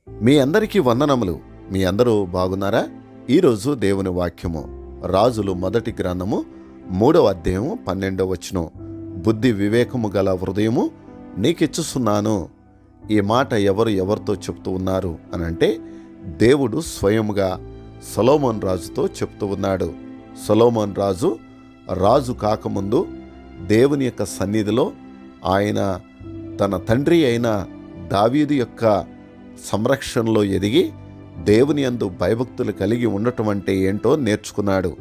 మీ అందరికీ వందనములు. మీ అందరూ బాగున్నారా? ఈరోజు దేవుని వాక్యము రాజులు మొదటి గ్రంథము 3వ అధ్యాయము 12వ వచనం. బుద్ధి వివేకము గల హృదయము నీకిచ్చుచున్నాను. ఈ మాట ఎవరితో చెప్తూ ఉన్నారు అనంటే దేవుడు స్వయముగా సొలొమోను రాజుతో చెప్తూ ఉన్నాడు. సొలొమోను రాజు కాకముందు దేవుని యొక్క సన్నిధిలో ఆయన తన తండ్రి అయిన దావీదు యొక్క సంరక్షణలో ఎదిగి దేవుని యందు భయభక్తులు కలిగి ఉండటం అంటే ఏంటో నేర్చుకున్నాడు.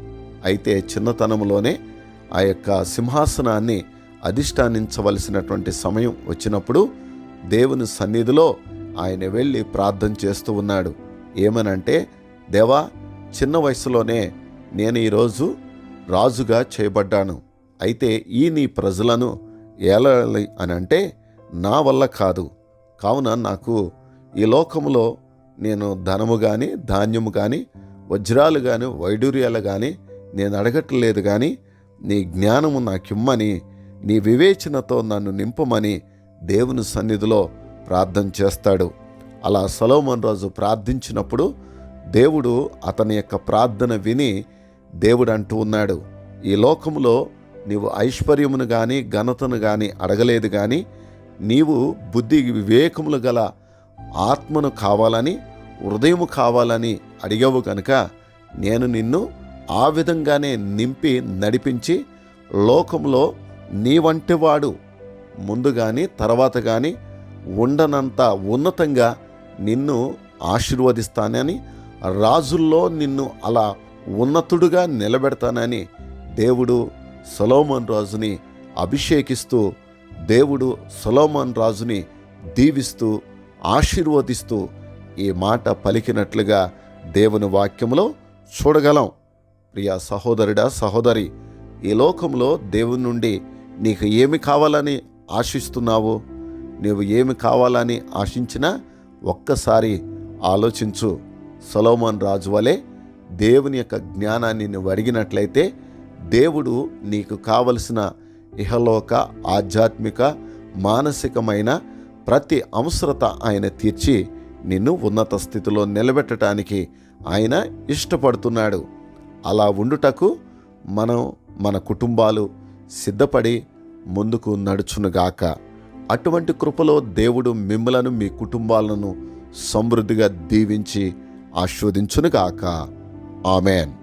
అయితే చిన్నతనంలోనే ఆ యొక్క సింహాసనాన్ని అధిష్ఠానించవలసినటువంటి సమయం వచ్చినప్పుడు దేవుని సన్నిధిలో ఆయన వెళ్ళి ప్రార్థన చేస్తూ ఉన్నాడు. ఏమనంటే, దేవా, చిన్న వయసులోనే నేను ఈరోజు రాజుగా చేయబడ్డాను. అయితే ఈ నీ ప్రజలను ఏలాలి అని అంటే నా వల్ల కాదు. కావున నాకు ఈ లోకంలో నేను ధనము కానీ, ధాన్యము కానీ, వజ్రాలు కానీ, వైడూర్యాలు కానీ నేను అడగట్లేదు. కానీ నీ జ్ఞానము నాకిమ్మని, నీ వివేచనతో నన్ను నింపమని దేవుని సన్నిధిలో ప్రార్థన చేస్తాడు. అలా సొలొమోను రాజు ప్రార్థించినప్పుడు దేవుడు అతని యొక్క ప్రార్థన విని దేవుడు అంటూ ఉన్నాడు, ఈ లోకంలో నీవు ఐశ్వర్యమును కానీ, ఘనతను కానీ అడగలేదు. కానీ నీవు బుద్ధి వివేకములు గల ఆత్మను కావాలని, హృదయము కావాలని అడిగావు కనుక నేను నిన్ను ఆ విధంగానే నింపి నడిపించి లోకంలో నీ వంటి వాడు ముందు కానీ తర్వాత కానీ ఉండనంత ఉన్నతంగా నిన్ను ఆశీర్వదిస్తానని, రాజుల్లో నిన్ను అలా ఉన్నతుడుగా నిలబెడతానని దేవుడు సొలొమోను రాజుని అభిషేకిస్తూ, దేవుడు సొలొమోను రాజుని దీవిస్తూ ఆశీర్వదిస్తూ ఈ మాట పలికినట్లుగా దేవుని వాక్యంలో చూడగలం. ప్రియ సహోదరుడా, సహోదరి, ఈ లోకంలో దేవుని నుండి నీకు ఏమి కావాలని ఆశిస్తున్నావు? నీవు ఏమి కావాలని ఆశించినా ఒక్కసారి ఆలోచించు. సొలొమోను రాజు వలె దేవుని యొక్క జ్ఞానాన్ని నువ్వు అడిగినట్లయితే దేవుడు నీకు కావలసిన ఇహలోక, ఆధ్యాత్మిక, మానసికమైన ప్రతి అవసరత ఆయన తీర్చి నిన్ను ఉన్నత స్థితిలో నిలబెట్టడానికి ఆయన ఇష్టపడుతున్నాడు. అలా ఉండుటకు మన కుటుంబాలు సిద్ధపడి ముందుకు నడుచునుగాక. అటువంటి కృపలో దేవుడు మిమ్మలను, మీ కుటుంబాలను సమృద్ధిగా దీవించి ఆశీర్వదించునుగాక. ఆమెన్.